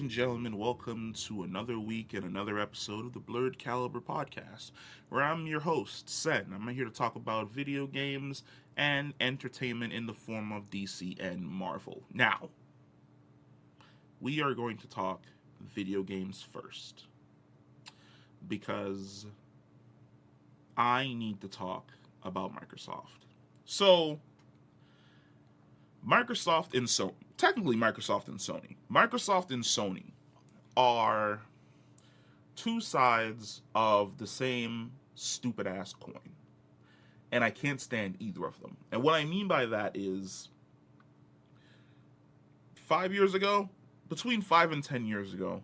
and gentlemen, welcome to another week and another episode of the Blerdcalibur podcast, where I'm your host, Sen. I'm here to talk about video games and entertainment in the form of DC and Marvel. Now, we are going to talk video games first, because I need to talk about Microsoft. So, Microsoft and Sony. Microsoft and Sony are two sides of the same stupid ass coin. And I can't stand either of them. And what I mean by that is 5 years ago, between 5 and 10 years ago,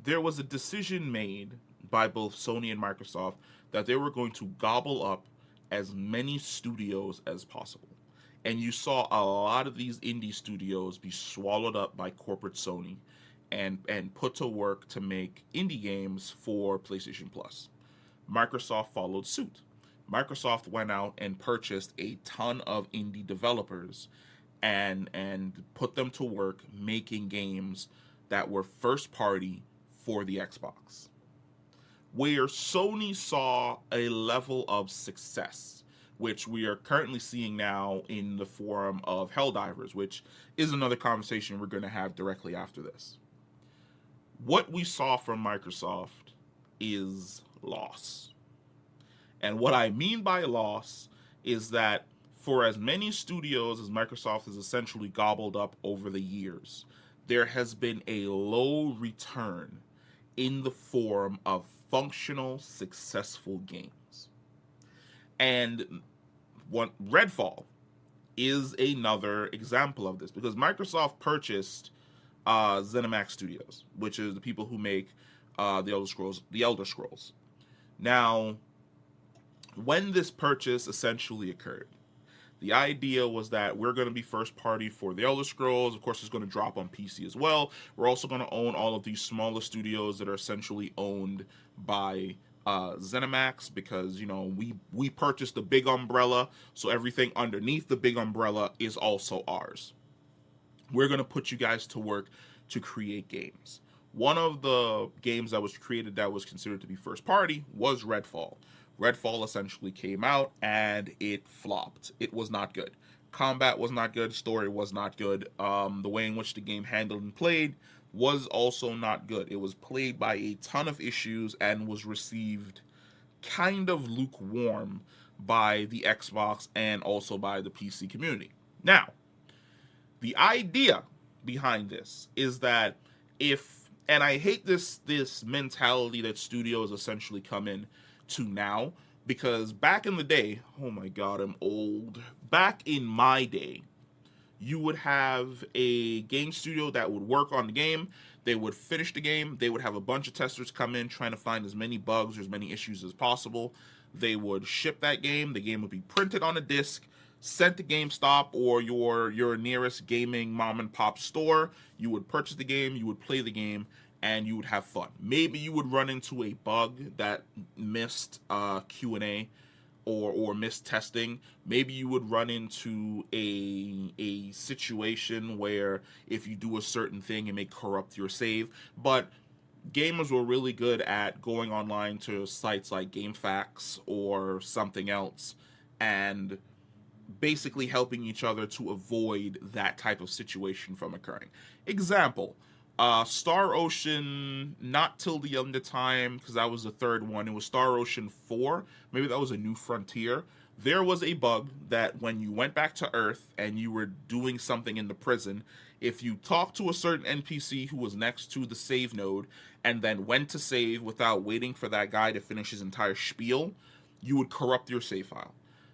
there was a decision made by both Sony and Microsoft that they were going to gobble up as many studios as possible. And you saw a lot of these indie studios be swallowed up by corporate Sony and put to work to make indie games for PlayStation Plus. Microsoft followed suit. Microsoft went out and purchased a ton of indie developers and put them to work making games that were first party for the Xbox. Where Sony saw a level of success, which we are currently seeing now in the form of Helldivers, which is another conversation we're going to have directly after this. What we saw from Microsoft is loss. And what I mean by loss is that for as many studios as Microsoft has essentially gobbled up over the years, there has been a low return in the form of functional, successful games. And Redfall is another example of this, because Microsoft purchased ZeniMax Studios, which is the people who make the Elder Scrolls. Now, when this purchase essentially occurred, the idea was that we're going to be first party for the Elder Scrolls. Of course, it's going to drop on PC as well. We're also going to own all of these smaller studios that are essentially owned by ZeniMax, because we purchased the big umbrella, so everything underneath the big umbrella is also ours. We're going to put you guys to work to create games. One of the games that was created that was considered to be first party was Redfall. Redfall essentially came out and it flopped. It was not good. Combat was not good. Story was not good. The way in which the game handled and played was also not good. It was plagued by a ton of issues and was received kind of lukewarm by the Xbox and also by the PC community. Now, the idea behind this is that and I hate this mentality that studios essentially come in to now, because back in the day, oh my god, I'm old. Back in my day, you would have a game studio that would work on the game. They would finish the game. They would have a bunch of testers come in trying to find as many bugs or as many issues as possible. They would ship that game. The game would be printed on a disc, sent to GameStop or your nearest gaming mom and pop store. You would purchase the game. You would play the game, and you would have fun. Maybe you would run into a bug that missed Q&A or missed testing. Maybe you would run into a situation where if you do a certain thing, it may corrupt your save. But gamers were really good at going online to sites like GameFAQs or something else and basically helping each other to avoid that type of situation from occurring. Example, Star Ocean, not till the end of time, because that was the third one. It was Star Ocean 4. Maybe that was a New Frontier. There was a bug that when you went back to Earth and you were doing something in the prison, if you talked to a certain NPC who was next to the save node and then went to save without waiting for that guy to finish his entire spiel, you would corrupt your save file.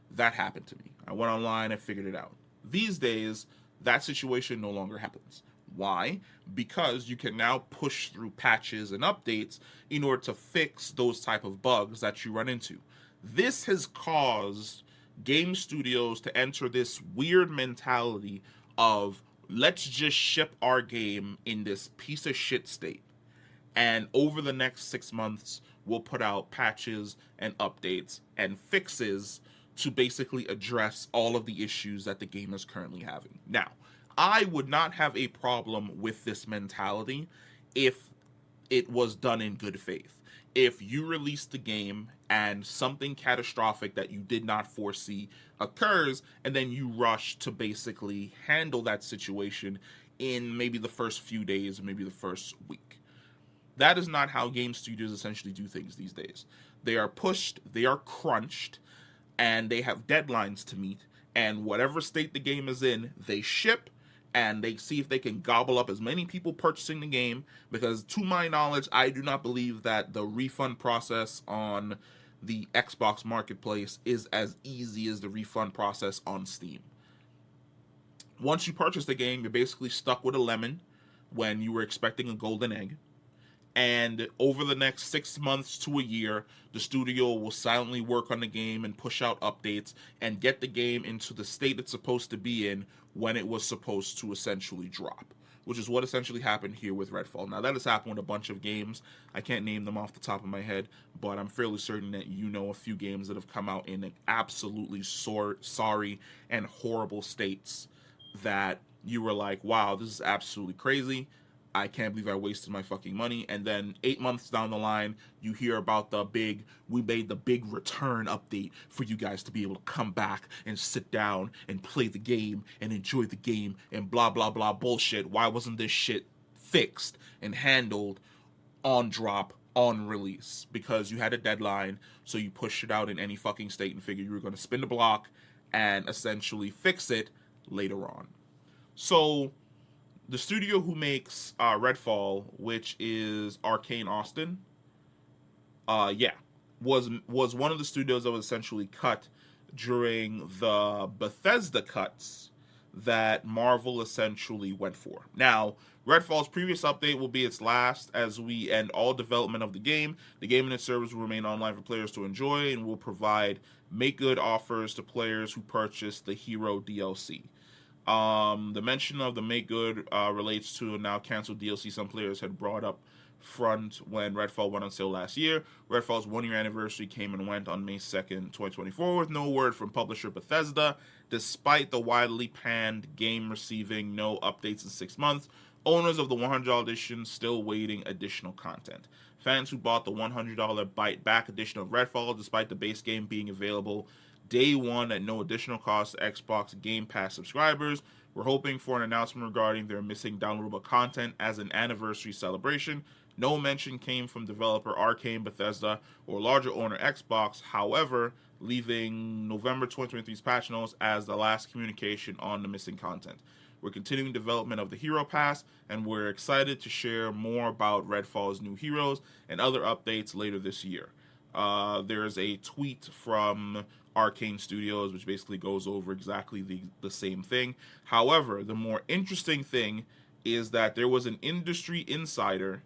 That happened to me. I went online and figured it out. These days, that situation no longer happens. Why? Because you can now push through patches and updates in order to fix those type of bugs that you run into. This has caused game studios to enter this weird mentality of, let's just ship our game in this piece of shit state, and over the next 6 months we'll put out patches and updates and fixes to basically address all of the issues that the game is currently having. Now, I would not have a problem with this mentality if it was done in good faith. If you release the game and something catastrophic that you did not foresee occurs, and then you rush to basically handle that situation in maybe the first few days, or maybe the first week. That is not how game studios essentially do things these days. They are pushed, they are crunched, and they have deadlines to meet. And whatever state the game is in, they ship, and they see if they can gobble up as many people purchasing the game. Because to my knowledge, I do not believe that the refund process on the Xbox marketplace is as easy as the refund process on Steam. Once you purchase the game, you're basically stuck with a lemon when you were expecting a golden egg. And over the next 6 months to a year, the studio will silently work on the game and push out updates and get the game into the state it's supposed to be in when it was supposed to essentially drop, which is what essentially happened here with Redfall. Now, that has happened with a bunch of games. I can't name them off the top of my head, but I'm fairly certain that you know a few games that have come out in absolutely sorry and horrible states that you were like, wow, this is absolutely crazy. I can't believe I wasted my fucking money. And then 8 months down the line, you hear about we made the big return update for you guys to be able to come back and sit down and play the game and enjoy the game and blah, blah, blah bullshit. Why wasn't this shit fixed and handled on drop, on release? Because you had a deadline, so you pushed it out in any fucking state and figured you were going to spin the block and essentially fix it later on. So the studio who makes Redfall, which is Arcane Austin, was one of the studios that was essentially cut during the Bethesda cuts that Marvel essentially went for. Now, Redfall's previous update will be its last as we end all development of the game. The game and its servers will remain online for players to enjoy and will provide make-good offers to players who purchase the Hero DLC. The mention of the make good relates to a now canceled DLC some players had brought up front when Redfall went on sale last year. Redfall's 1 year anniversary came and went on May 2nd, 2024, with no word from publisher Bethesda. Despite the widely panned game receiving no updates in 6 months, owners of the $100 edition still waiting additional content. Fans who bought the $100 bite back edition of Redfall, despite the base game being available day one at no additional cost to Xbox Game Pass subscribers, we're hoping for an announcement regarding their missing downloadable content as an anniversary celebration. No mention came from developer Arcane, Bethesda, or larger owner Xbox, however, leaving November 2023's patch notes as the last communication on the missing content. We're continuing development of the Hero Pass, and we're excited to share more about Redfall's new heroes and other updates later this year. There's a tweet from Arcane Studios, which basically goes over exactly the same thing. However, the more interesting thing is that there was an industry insider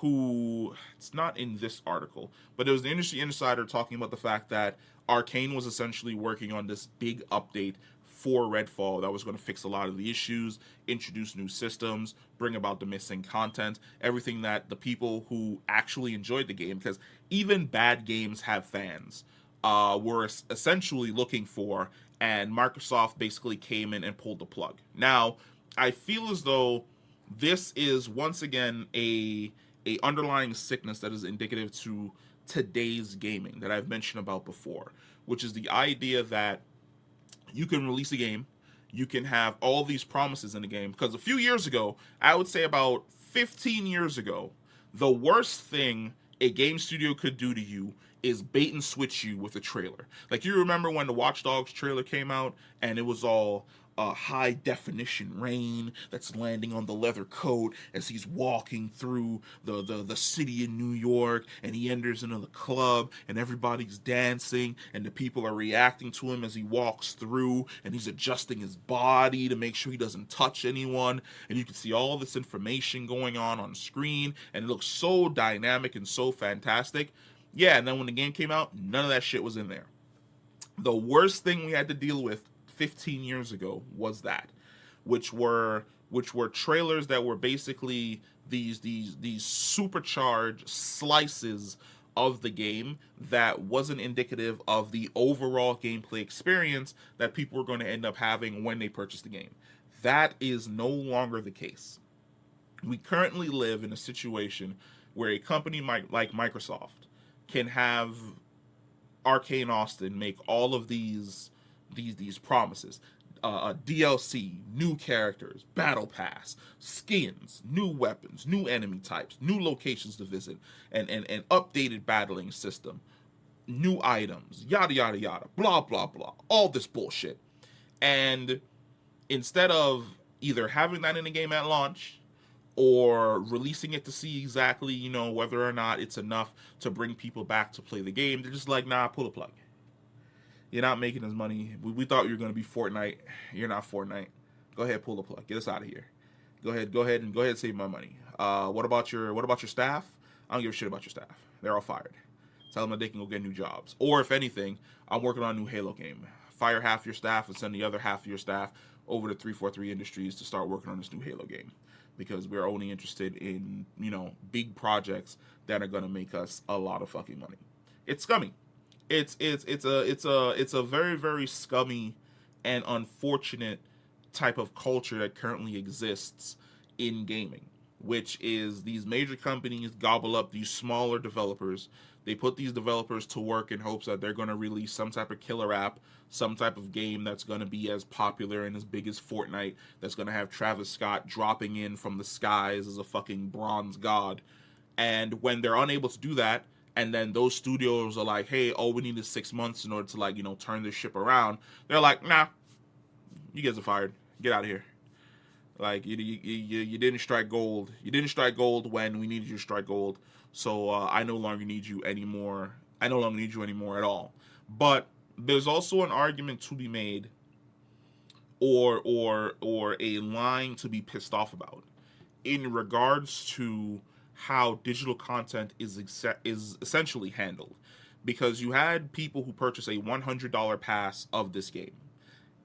who, it's not in this article, but it was the industry insider talking about the fact that Arcane was essentially working on this big update for Redfall that was going to fix a lot of the issues, introduce new systems, bring about the missing content, everything that the people who actually enjoyed the game, because even bad games have fans, were essentially looking for, and Microsoft basically came in and pulled the plug. Now, I feel as though this is once again a underlying sickness that is indicative to today's gaming that I've mentioned about before, which is the idea that you can release a game, you can have all these promises in the game, because a few years ago, I would say about 15 years ago, the worst thing a game studio could do to you is bait and switch you with a trailer. Like, you remember when the Watch Dogs trailer came out and it was all high definition rain that's landing on the leather coat as he's walking through the city in New York, and he enters into the club and everybody's dancing and the people are reacting to him as he walks through, and he's adjusting his body to make sure he doesn't touch anyone, and you can see all this information going on screen, and it looks so dynamic and so fantastic. Yeah, and then when the game came out, none of that shit was in there. The worst thing we had to deal with 15 years ago was that, which were trailers that were basically these supercharged slices of the game that wasn't indicative of the overall gameplay experience that people were going to end up having when they purchased the game. That is no longer the case. We currently live in a situation where a company like Microsoft can have Arcane Austin make all of these promises. DLC, new characters, battle pass, skins, new weapons, new enemy types, new locations to visit, and updated battling system, new items, yada yada yada, blah blah blah, all this bullshit. And instead of either having that in the game at launch or releasing it to see exactly, whether or not it's enough to bring people back to play the game, they're just like, nah, pull the plug. You're not making us money. We thought you were going to be Fortnite. You're not Fortnite. Go ahead, pull the plug. Get us out of here. Go ahead and save my money. What about your staff? I don't give a shit about your staff. They're all fired. Tell them that they can go get new jobs. Or if anything, I'm working on a new Halo game. Fire half your staff and send the other half of your staff over to 343 Industries to start working on this new Halo game. Because we're only interested in, big projects that are going to make us a lot of fucking money. It's scummy. It's a very, very scummy and unfortunate type of culture that currently exists in gaming, which is these major companies gobble up these smaller developers. They put these developers to work in hopes that they're going to release some type of killer app, some type of game that's going to be as popular and as big as Fortnite, that's going to have Travis Scott dropping in from the skies as a fucking bronze god. And when they're unable to do that, and then those studios are like, hey, all we need is 6 months in order to, turn this ship around. They're like, nah, you guys are fired. Get out of here. Like, you didn't strike gold. You didn't strike gold when we needed you to strike gold. So I no longer need you anymore. I no longer need you anymore at all. But there's also an argument to be made, or a line to be pissed off about, in regards to how digital content is essentially handled. Because you had people who purchase a $100 pass of this game.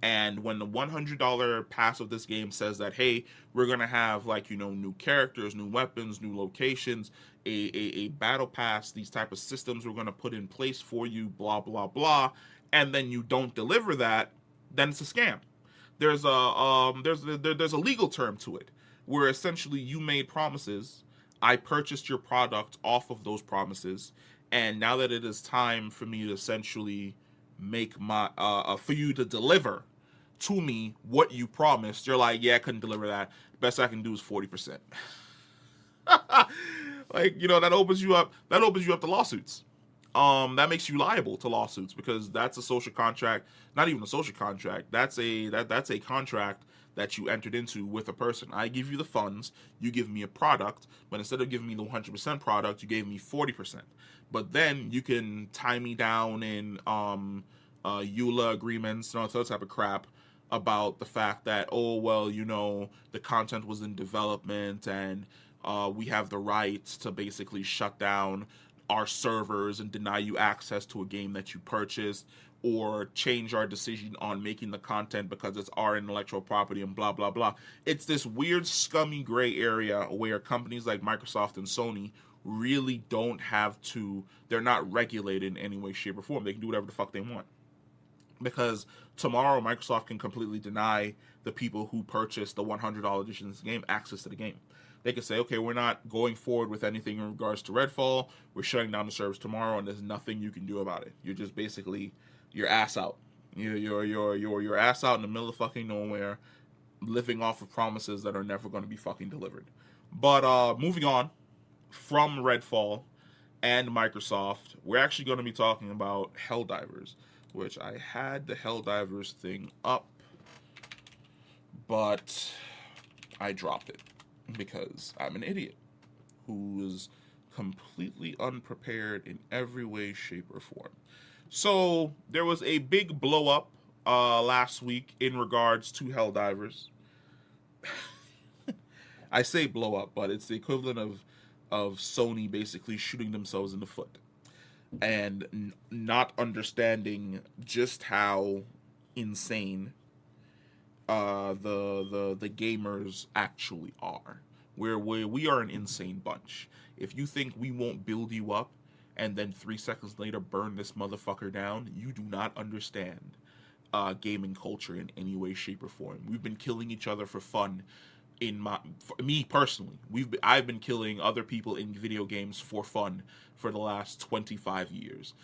And when the $100 pass of this game says that, hey, we're going to have, new characters, new weapons, new locations, a battle pass, these type of systems we're going to put in place for you, blah, blah, blah, and then you don't deliver that, then it's a scam. There's a legal term to it, where essentially you made promises, I purchased your product off of those promises, and now that it is time for me to essentially make my for you to deliver to me what you promised, you're like, yeah, I couldn't deliver that. Best I can do is 40%. That opens you up to lawsuits. That makes you liable to lawsuits, because that's a social contract, not even a social contract. That's a contract that you entered into with a person. I give you the funds, you give me a product, but instead of giving me the 100% product, you gave me 40%. But then you can tie me down in EULA agreements and all that type of crap about the fact that, the content was in development and we have the rights to basically shut down our servers and deny you access to a game that you purchased, or change our decision on making the content because it's our intellectual property and blah, blah, blah. It's this weird, scummy gray area where companies like Microsoft and Sony really don't have to, they're not regulated in any way, shape, or form. They can do whatever the fuck they want. Because tomorrow, Microsoft can completely deny the people who purchased the $100 edition of this game access to the game. They could say, okay, we're not going forward with anything in regards to Redfall. We're shutting down the servers tomorrow, and there's nothing you can do about it. You're just basically your ass out. You're ass out in the middle of fucking nowhere, living off of promises that are never going to be fucking delivered. But moving on from Redfall and Microsoft, we're actually going to be talking about Helldivers, which I had the Helldivers thing up, but I dropped it because I'm an idiot who is completely unprepared in every way, shape, or form. So there was a big blow up last week in regards to Helldivers. I say blow up, but it's the equivalent of Sony basically shooting themselves in the foot and not understanding just how insane the gamers actually are. Where we are an insane bunch. If you think we won't build you up and then 3 seconds later burn this motherfucker down, you do not understand gaming culture in any way, shape, or form. We've been killing each other for fun For me personally, I've been killing other people in video games for fun for the last 25 years.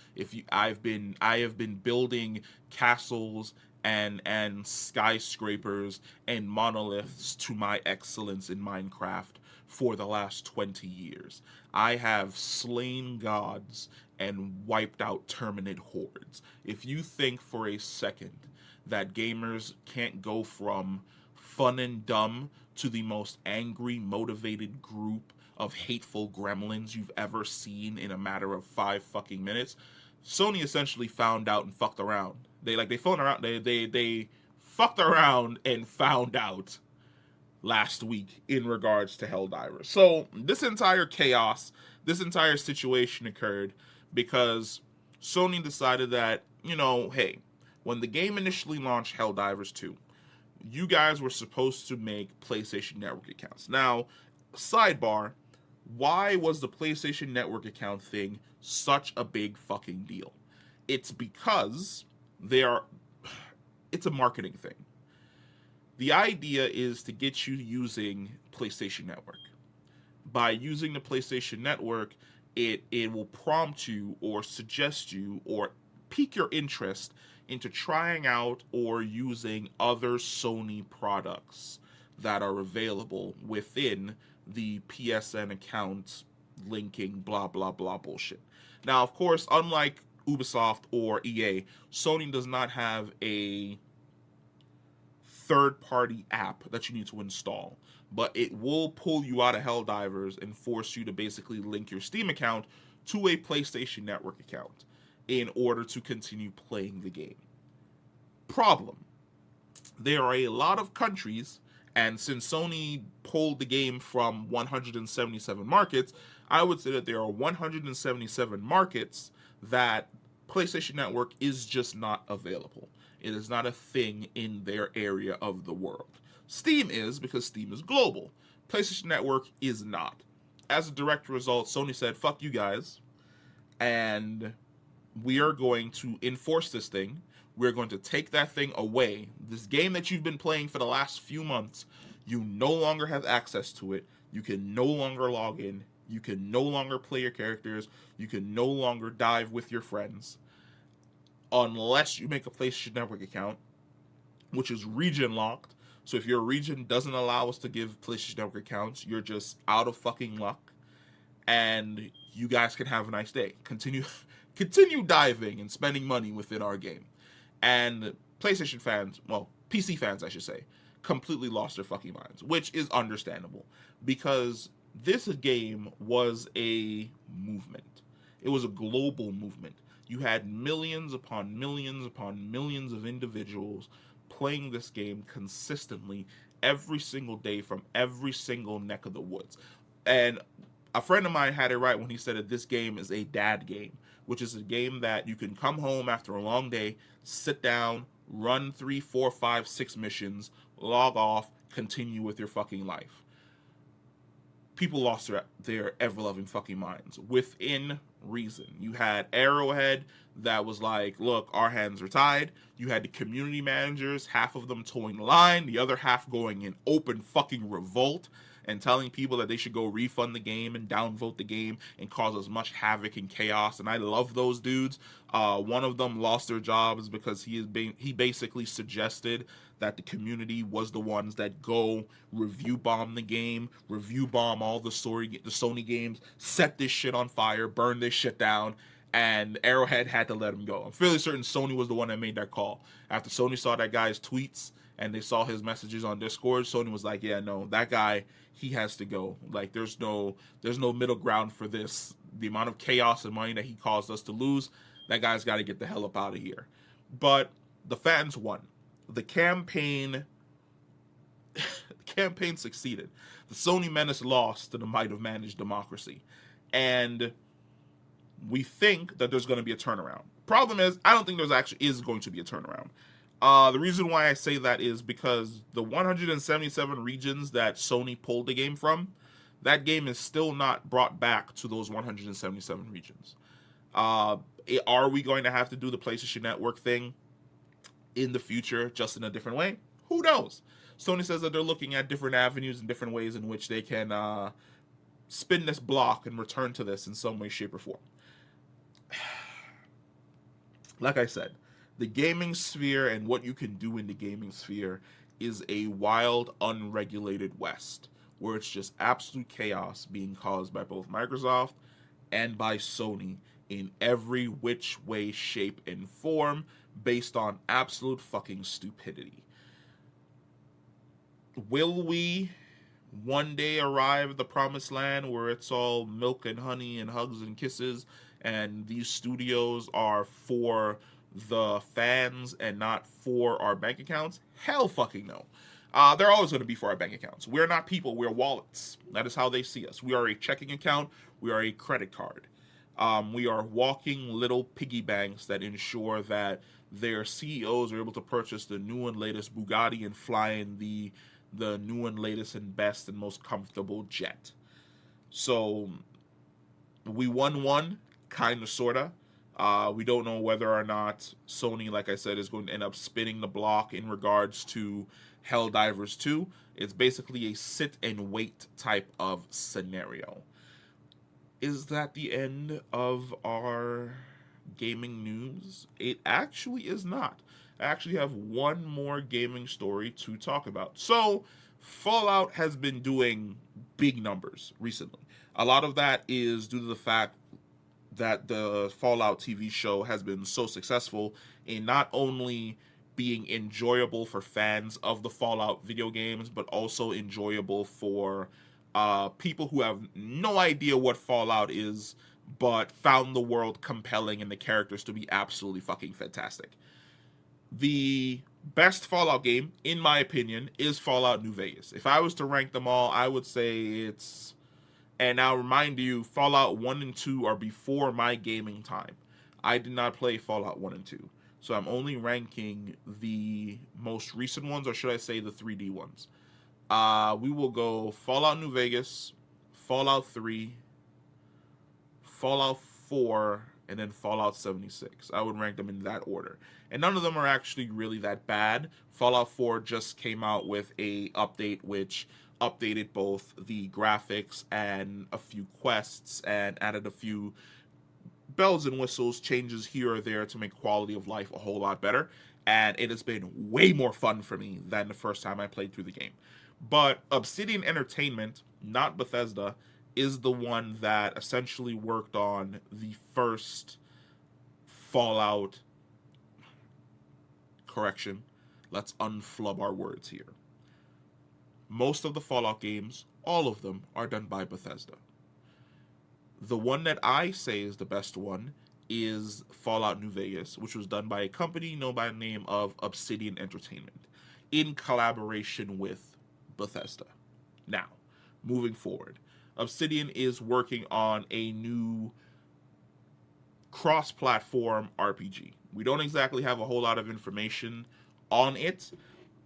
I have been building castles and skyscrapers and monoliths to my excellence in Minecraft for the last 20 years. I have slain gods and wiped out terminate hordes. If you think for a second that gamers can't go from fun and dumb to the most angry, motivated group of hateful gremlins you've ever seen in a matter of 5 fucking minutes, Sony essentially found out and fucked around. They fucked around and found out last week in regards to Helldivers. So this entire chaos, this entire situation occurred because Sony decided that, hey, when the game initially launched, Helldivers 2, you guys were supposed to make PlayStation Network accounts. Now, sidebar, why was the PlayStation Network account thing such a big fucking deal? It's because it's a marketing thing. The idea is to get you using PlayStation Network. By using the PlayStation Network, it will prompt you or suggest you or pique your interest into trying out or using other Sony products that are available within the PSN account linking blah blah blah bullshit. Now, of course, unlike Ubisoft or EA, Sony does not have a third-party app that you need to install, but it will pull you out of Helldivers and force you to basically link your Steam account to a PlayStation Network account in order to continue playing the game. Problem: there are a lot of countries, and since Sony pulled the game from 177 markets, I would say that there are 177 markets that PlayStation Network is just not available. It is not a thing in their area of the world. Steam is, because Steam is global. PlayStation Network is not. As a direct result, Sony said, fuck you guys, and we are going to enforce this thing. We're going to take that thing away. This game that you've been playing for the last few months, you no longer have access to it. You can no longer log in. You can no longer play your characters. You can no longer dive with your friends. Unless you make a PlayStation Network account, which is region locked. So if your region doesn't allow us to give PlayStation Network accounts, you're just out of fucking luck. And you guys can have a nice day. Continue diving and spending money within our game. And PlayStation fans, well, PC fans, I should say, completely lost their fucking minds, which is understandable because this game was a movement. It was a global movement. You had millions upon millions upon millions of individuals playing this game consistently every single day from every single neck of the woods. And a friend of mine had it right when he said that this game is a dad game, which is a game that you can come home after a long day, sit down, run 3, 4, 5, 6 missions, log off, continue with your fucking life. People lost their ever-loving fucking minds within reason. You had Arrowhead that was like, look, our hands are tied. You had the community managers, half of them towing the line, the other half going in open fucking revolt and telling people that they should go refund the game and downvote the game and cause as much havoc and chaos. And I love those dudes. One of them lost their jobs because he basically suggested that the community was the ones that go review bomb the game, review bomb all the Sony games, set this shit on fire, burn this shit down, and Arrowhead had to let him go. I'm fairly certain Sony was the one that made that call. After Sony saw that guy's tweets and they saw his messages on Discord, Sony was like, yeah, no, that guy, he has to go. Like, there's no middle ground for this. The amount of chaos and money that he caused us to lose, that guy's got to get the hell up out of here. But the fans won. The campaign succeeded. The Sony menace lost to the might of managed democracy. And we think that there's going to be a turnaround. Problem is, I don't think there's actually is going to be a turnaround. The reason why I say that is because the 177 regions that Sony pulled the game from, that game is still not brought back to those 177 regions. Are we going to have to do the PlayStation Network thing in the future, just in a different way? Who knows? Sony says that they're looking at different avenues and different ways in which they can spin this block and return to this in some way, shape, or form. Like I said, the gaming sphere and what you can do in the gaming sphere is a wild, unregulated West where it's just absolute chaos being caused by both Microsoft and by Sony in every which way, shape, and form based on absolute fucking stupidity. Will we one day arrive at the promised land where it's all milk and honey and hugs and kisses and these studios are for the fans and not for our bank accounts? Hell fucking no. They're always going to be for our bank accounts. We're not people, we're wallets. That is how they see us. We are a checking account, we are a credit card. We are walking little piggy banks that ensure that their CEOs are able to purchase the new and latest Bugatti and fly in the new and latest and best and most comfortable jet. So we won one, kind of, sort of. We don't know whether or not Sony, like I said, is going to end up spinning the block in regards to Helldivers 2. It's basically a sit and wait type of scenario. Is that the end of our gaming news? It actually is not. I actually have one more gaming story to talk about. So, Fallout has been doing big numbers recently. A lot of that is due to the fact that the Fallout TV show has been so successful in not only being enjoyable for fans of the Fallout video games, but also enjoyable for people who have no idea what Fallout is, but found the world compelling and the characters to be absolutely fucking fantastic. The best Fallout game, in my opinion, is Fallout New Vegas. If I was to rank them all, I would say it's... And I'll remind you, Fallout 1 and 2 are before my gaming time. I did not play Fallout 1 and 2. So I'm only ranking the most recent ones, or should I say the 3D ones. We will go Fallout New Vegas, Fallout 3, Fallout 4, and then Fallout 76. I would rank them in that order. And none of them are actually really that bad. Fallout 4 just came out with a update which updated both the graphics and a few quests and added a few bells and whistles, changes here or there to make quality of life a whole lot better. And it has been way more fun for me than the first time I played through the game. But Obsidian Entertainment, not Bethesda, is the one that essentially worked on the first Fallout... Correction. Let's unflub our words here. Most of the Fallout games, all of them, are done by Bethesda. The one that I say is the best one is Fallout New Vegas, which was done by a company known by the name of Obsidian Entertainment, in collaboration with Bethesda. Now, moving forward, Obsidian is working on a new cross-platform RPG. We don't exactly have a whole lot of information on it.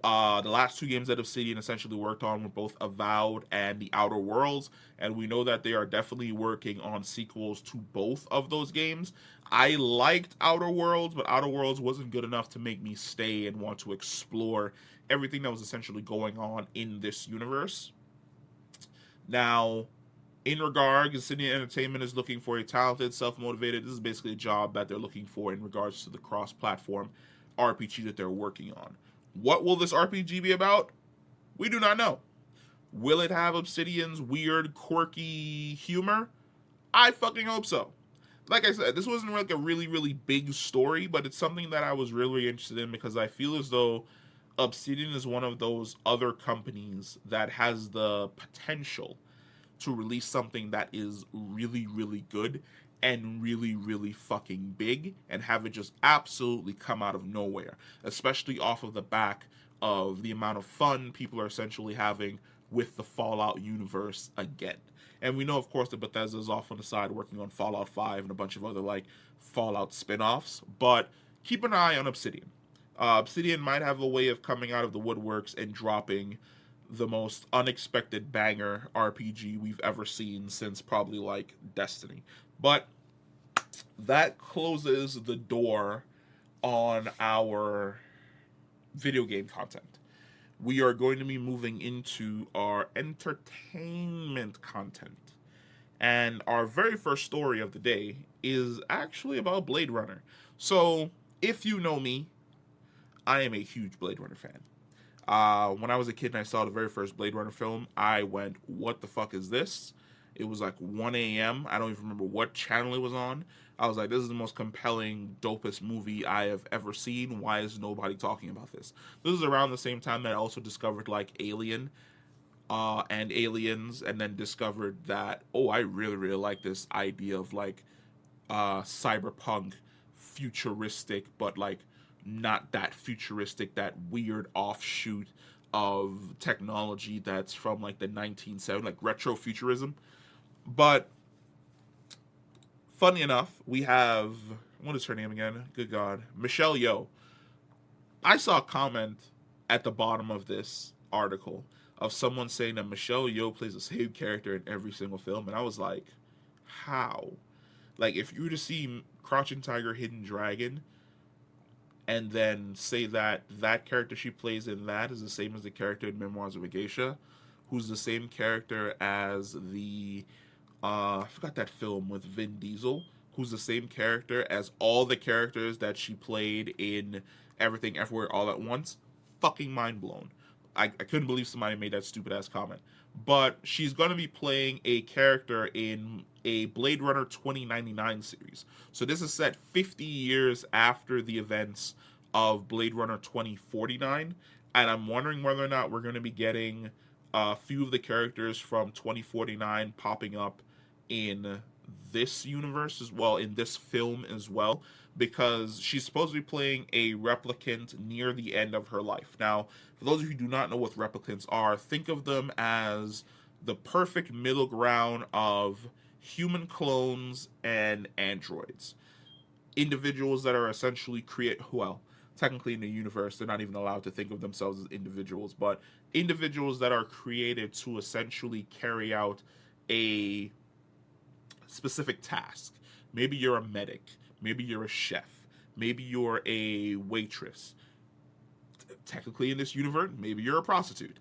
The last two games that Obsidian essentially worked on were both Avowed and The Outer Worlds, and we know that they are definitely working on sequels to both of those games. I liked Outer Worlds, but Outer Worlds wasn't good enough to make me stay and want to explore everything that was essentially going on in this universe. Now, in regards, Obsidian Entertainment is looking for a talented, self-motivated... This is basically a job that they're looking for in regards to the cross-platform RPG that they're working on. What will this RPG be about? We do not know. Will it have Obsidian's weird, quirky humor? I fucking hope so. Like I said, this wasn't like a really, really big story, but it's something that I was really interested in because I feel as though Obsidian is one of those other companies that has the potential to release something that is really, really good and really, really fucking big and have it just absolutely come out of nowhere, especially off of the back of the amount of fun people are essentially having with the Fallout universe again. And we know, of course, that Bethesda is off on the side working on Fallout 5 and a bunch of other, like, Fallout spin-offs, but keep an eye on Obsidian. Obsidian might have a way of coming out of the woodworks and dropping the most unexpected banger RPG we've ever seen since probably, like, Destiny. But that closes the door on our video game content. we are going to be moving into our entertainment content. And our very first story of the day is actually about Blade Runner. So, if you know me, I am a huge Blade Runner fan. When I was a kid and I saw the very first Blade Runner film, I went, "What the fuck is this?" It was like 1 a.m. I don't even remember what channel it was on. I was like, "This is the most compelling, dopest movie I have ever seen. Why is nobody talking about this?" This is around the same time that I also discovered like Alien, and Aliens, and then discovered that, oh, I really really like this idea of like cyberpunk, futuristic, but like not that futuristic, that weird offshoot of technology that's from like the 1970s, like retro futurism. But funny enough, we have, what is her name again? Good God, Michelle Yeoh. I saw a comment at the bottom of this article of someone saying that Michelle Yeoh plays the same character in every single film, and I was like, how? Like, if you were to see Crouching Tiger, Hidden Dragon, and then say that that character she plays in that is the same as the character in Memoirs of a Geisha, who's the same character as the I forgot that film with Vin Diesel, who's the same character as all the characters that she played in Everything Everywhere All at Once. Fucking mind blown. I couldn't believe somebody made that stupid ass comment. But she's going to be playing a character in a Blade Runner 2099 series. So this is set 50 years after the events of Blade Runner 2049. And I'm wondering whether or not we're going to be getting a few of the characters from 2049 popping up in this universe as well, in this film as well, because she's supposed to be playing a replicant near the end of her life. Now, for those of you who do not know what replicants are, think of them as the perfect middle ground of human clones and androids. Individuals that are essentially well, technically in the universe, they're not even allowed to think of themselves as individuals, but individuals that are created to essentially carry out a specific task. Maybe you're a medic, maybe you're a chef, maybe you're a waitress. Technically in this universe, maybe you're a prostitute.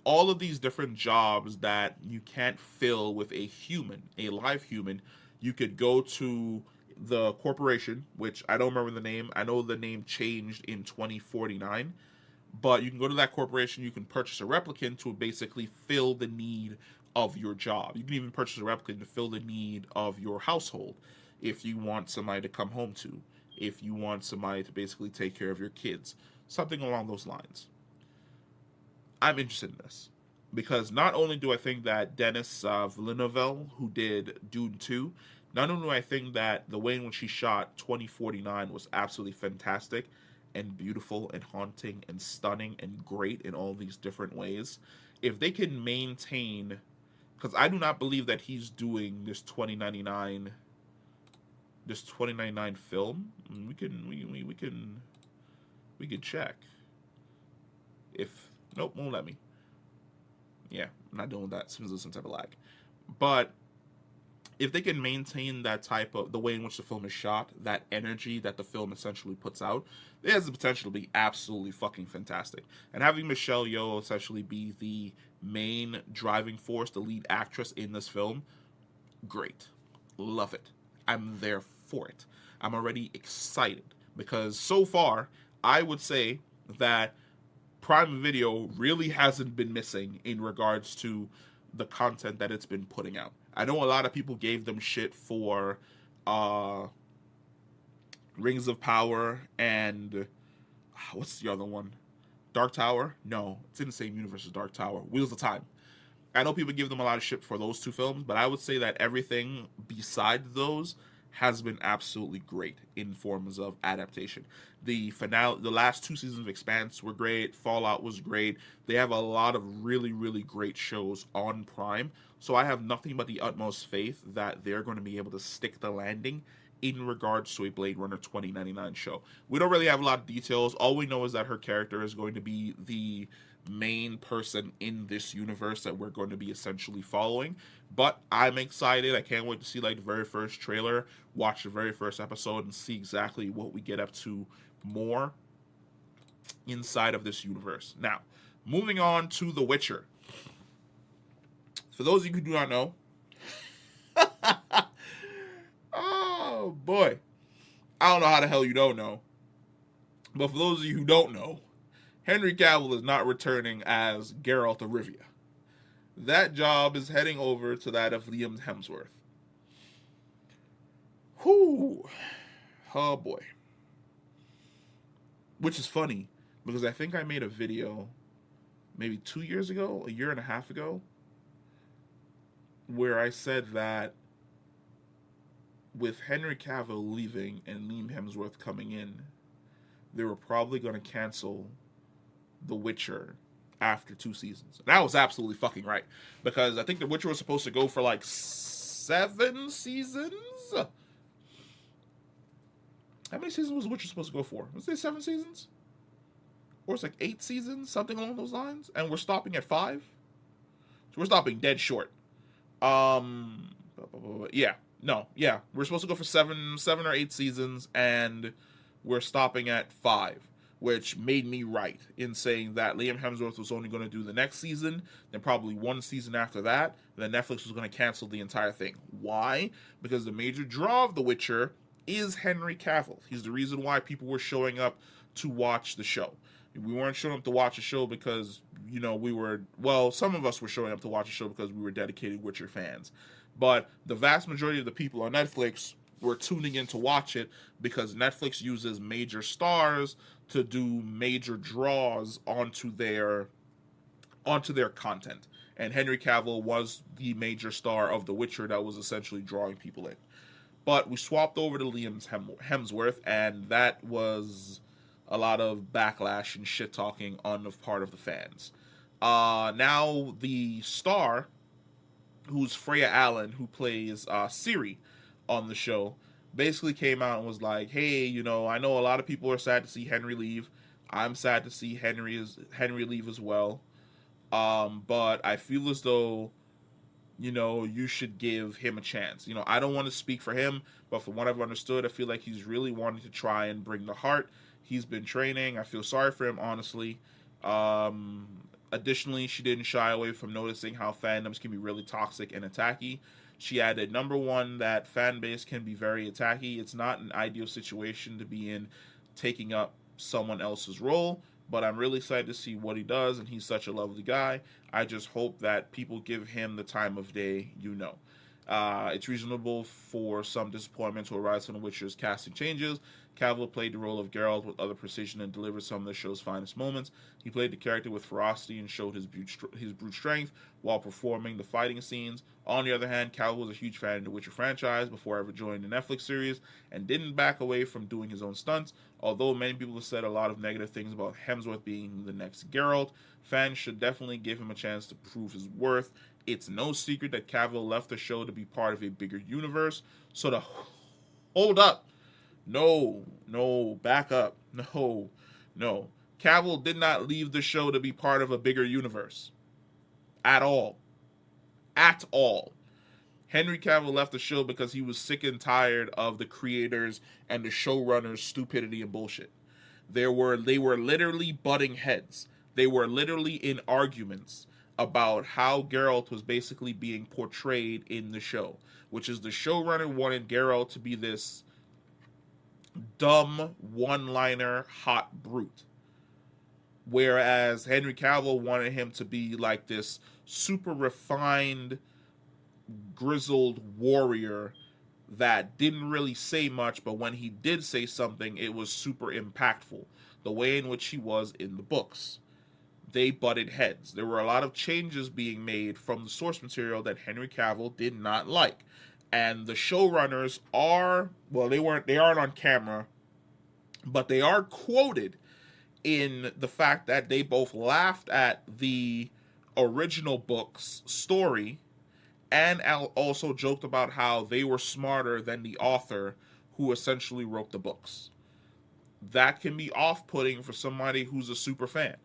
All of these different jobs that you can't fill with a human, a live human, you could go to the corporation, which I don't remember the name. I know the name changed in 2049, but you can go to that corporation, you can purchase a replicant to basically fill the need of your job. You can even purchase a replicant to fill the need of your household. If you want somebody to come home to, if you want somebody to basically take care of your kids, something along those lines. I'm interested in this because not only do I think that Denis Villeneuve, who did Dune 2, not only do I think that the way in which he shot 2049 was absolutely fantastic and beautiful and haunting and stunning and great in all these different ways, if they can maintain, because I do not believe that he's doing this 2099 film. We can check. If nope, won't let me. Yeah, I'm not doing that. Seems there's some type of lag. But if they can maintain that type of, the way in which the film is shot, that energy that the film essentially puts out, it has the potential to be absolutely fucking fantastic. And having Michelle Yeoh essentially be the main driving force, the lead actress in this film, great. Love it. I'm there for it. I'm already excited because so far, I would say that Prime Video really hasn't been missing in regards to the content that it's been putting out. I know a lot of people gave them shit for Rings of Power and what's the other one? Dark Tower? No, it's in the same universe as Dark Tower. Wheels of Time. I know people give them a lot of shit for those two films, but I would say that everything besides those has been absolutely great in forms of adaptation. The finale, the last 2 seasons of Expanse were great. Fallout was great. They have a lot of really, really great shows on Prime. So I have nothing but the utmost faith that they're going to be able to stick the landing in regards to a Blade Runner 2099 show. We don't really have a lot of details. All we know is that her character is going to be the main person in this universe that we're going to be essentially following. But I'm excited. I can't wait to see like the very first trailer, watch the very first episode, and see exactly what we get up to more inside of this universe. Now, Moving on to The Witcher. For those of you who do not know, oh boy, I don't know how the hell you don't know, but for those of you who don't know, Henry Cavill is not returning as Geralt of Rivia. That job is heading over to that of Liam Hemsworth. Whoo, oh boy. Which is funny, because I think I made a video maybe 2 years ago, a year and a half ago, where I said that with Henry Cavill leaving and Liam Hemsworth coming in, they were probably going to cancel The Witcher after 2 seasons. And I was absolutely fucking right, because I think The Witcher was supposed to go for like 7 seasons? How many seasons was The Witcher supposed to go for? Was it 7 seasons? Or it's like 8 seasons? Something along those lines? And we're stopping at 5? So we're stopping dead short. Yeah. No, yeah. We're supposed to go for 7 or 8 seasons, and we're stopping at 5. Which made me right in saying that Liam Hemsworth was only going to do the next season, then probably 1 season after that, then Netflix was going to cancel the entire thing. Why? Because the major draw of The Witcher is Henry Cavill. He's the reason why people were showing up to watch the show. We weren't showing up to watch a show because, some of us were showing up to watch a show because we were dedicated Witcher fans. But the vast majority of the people on Netflix were tuning in to watch it because Netflix uses major stars to do major draws onto their content. And Henry Cavill was the major star of The Witcher that was essentially drawing people in. But we swapped over to Liam Hemsworth, and that was a lot of backlash and shit talking on the part of the fans. Now the star, who's Freya Allen, who plays Ciri on the show, basically came out and was like, hey, I know a lot of people are sad to see Henry leave. I'm sad to see Henry leave as well. But I feel as though, you should give him a chance. I don't want to speak for him, but from what I've understood, I feel like he's really wanting to try and bring the heart. He's been training. I feel sorry for him, honestly. Additionally, she didn't shy away from noticing how fandoms can be really toxic and attacky. She added, number one, that fan base can be very attacky. It's not an ideal situation to be in, taking up someone else's role, but I'm really excited to see what he does, and he's such a lovely guy. I just hope that people give him the time of day, It's reasonable for some disappointment to arise from The Witcher's casting changes. Cavill played the role of Geralt with other precision and delivered some of the show's finest moments. He played the character with ferocity and showed his brute strength while performing the fighting scenes. On the other hand, Cavill was a huge fan of the Witcher franchise before ever joining the Netflix series and didn't back away from doing his own stunts. Although many people have said a lot of negative things about Hemsworth being the next Geralt, fans should definitely give him a chance to prove his worth. It's no secret that Cavill left the show to be part of a bigger universe. So hold up. No, back up. No. Cavill did not leave the show to be part of a bigger universe. At all. Henry Cavill left the show because he was sick and tired of the creators and the showrunners' stupidity and bullshit. They were literally butting heads. They were literally in arguments about how Geralt was basically being portrayed in the show, which is the showrunner wanted Geralt to be this dumb one-liner hot brute, whereas Henry Cavill wanted him to be like this super refined, grizzled warrior that didn't really say much, but when he did say something, it was super impactful, the way in which he was in the books. They butted heads. There were a lot of changes being made from the source material that Henry Cavill did not like. And the showrunners they aren't on camera, but they are quoted in the fact that they both laughed at the original book's story and also joked about how they were smarter than the author who essentially wrote the books. That can be off-putting for somebody who's a super fan.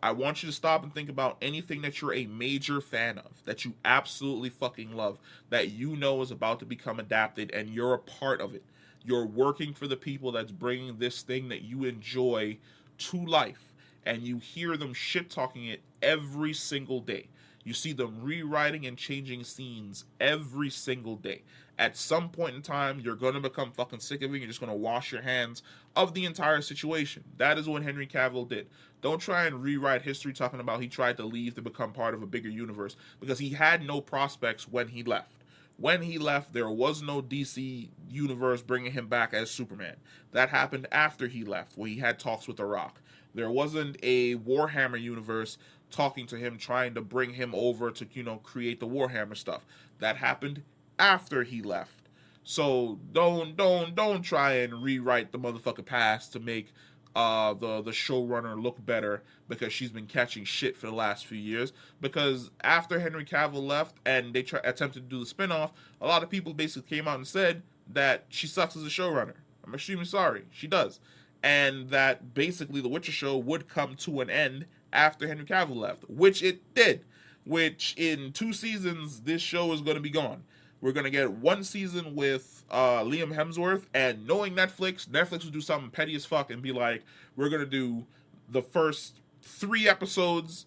I want you to stop and think about anything that you're a major fan of, that you absolutely fucking love, that is about to become adapted, and you're a part of it. You're working for the people that's bringing this thing that you enjoy to life. and you hear them shit talking it every single day. You see them rewriting and changing scenes every single day. At some point in time, you're going to become fucking sick of it. You're just going to wash your hands of the entire situation. That is what Henry Cavill did. Don't try and rewrite history talking about he tried to leave to become part of a bigger universe, because he had no prospects when he left. When he left, there was no DC universe bringing him back as Superman. That happened after he left, where he had talks with The Rock. There wasn't a Warhammer universe talking to him, trying to bring him over to, create the Warhammer stuff. That happened after he left. So don't try and rewrite the motherfucker past to make the showrunner look better, because she's been catching shit for the last few years. Because after Henry Cavill left and they attempted to do the spinoff, a lot of people basically came out and said that she sucks as a showrunner. I'm extremely sorry, she does. And that basically the Witcher show would come to an end after Henry Cavill left, which it did. Which in 2 seasons, this show is going to be gone. We're going to get 1 season with Liam Hemsworth, and knowing Netflix will do something petty as fuck and be like, we're going to do the first 3 episodes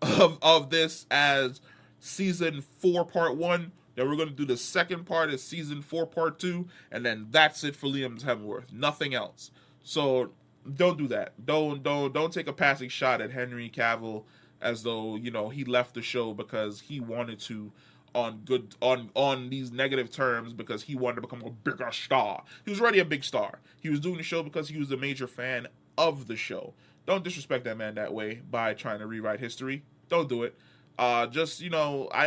of this as season 4 part 1, then we're going to do the second part as season 4 part 2, and then that's it for Liam Hemsworth. Nothing else. So don't do that. Don't take a passing shot at Henry Cavill as though, he left the show because he wanted to, on these negative terms, because he wanted to become a bigger star. He was already a big star. He was doing the show because he was a major fan of the show. Don't disrespect that man that way by trying to rewrite history. Don't do it. I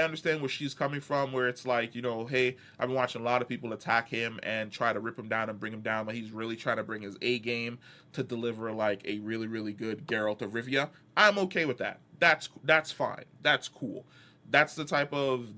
understand where she's coming from, where it's like, hey, I've been watching a lot of people attack him and try to rip him down and bring him down, but he's really trying to bring his A game to deliver like a really, really good Geralt of Rivia. I'm okay with that. That's fine. That's cool. That's the type of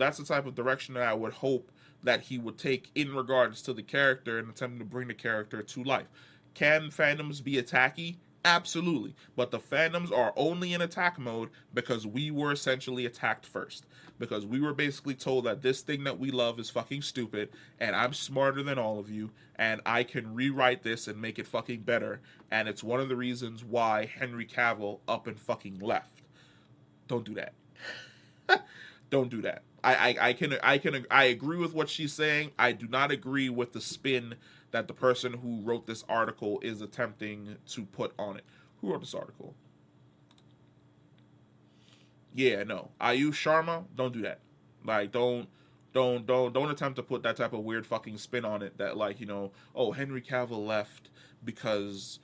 direction that I would hope that he would take in regards to the character and attempting to bring the character to life. Can fandoms be attacky? Absolutely. But the fandoms are only in attack mode because we were essentially attacked first. Because we were basically told that this thing that we love is fucking stupid, and I'm smarter than all of you, and I can rewrite this and make it fucking better, and it's one of the reasons why Henry Cavill up and fucking left. Don't do that. Don't do that. I agree with what she's saying. I do not agree with the spin that the person who wrote this article is attempting to put on it. Who wrote this article? Yeah, no. Ayush Sharma, don't do that. Like, don't attempt to put that type of weird fucking spin on it that, like, Henry Cavill left because,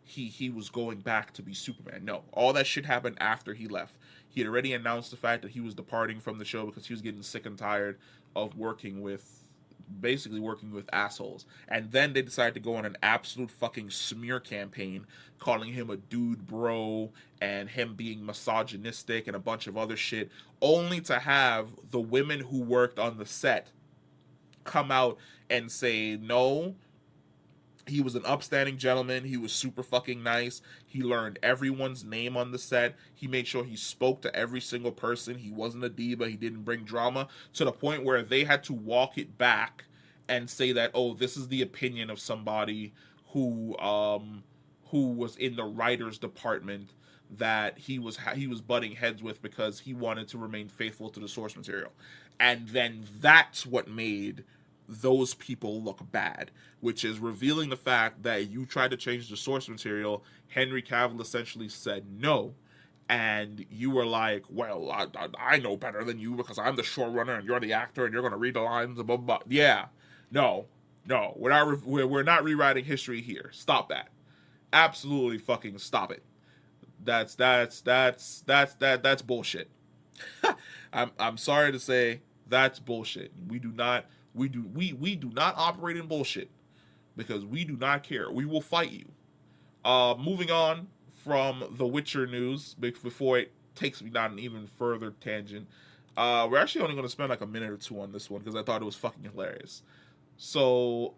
he was going back to be Superman. No, all that shit happened after he left. He had already announced the fact that he was departing from the show because he was getting sick and tired of working with assholes. And then they decided to go on an absolute fucking smear campaign, calling him a dude bro and him being misogynistic and a bunch of other shit, only to have the women who worked on the set come out and say, no, he was an upstanding gentleman. He was super fucking nice. He learned everyone's name on the set. He made sure he spoke to every single person. He wasn't a diva. He didn't bring drama, to the point where they had to walk it back and say that, oh, this is the opinion of somebody who was in the writer's department that he was butting heads with because he wanted to remain faithful to the source material. And then that's what made those people look bad, which is revealing the fact that you tried to change the source material. Henry Cavill essentially said no, and you were like, well, I know better than you because I'm the showrunner and you're the actor and you're going to read the lines, blah, blah, blah. Yeah, no, we're not rewriting history here. Stop that. Absolutely fucking stop it. That's bullshit. I'm sorry to say, that's bullshit. We do not operate in bullshit because we do not care. We will fight you. Moving on from the Witcher news before it takes me down an even further tangent. We're actually only going to spend like a minute or two on this one because I thought it was fucking hilarious. So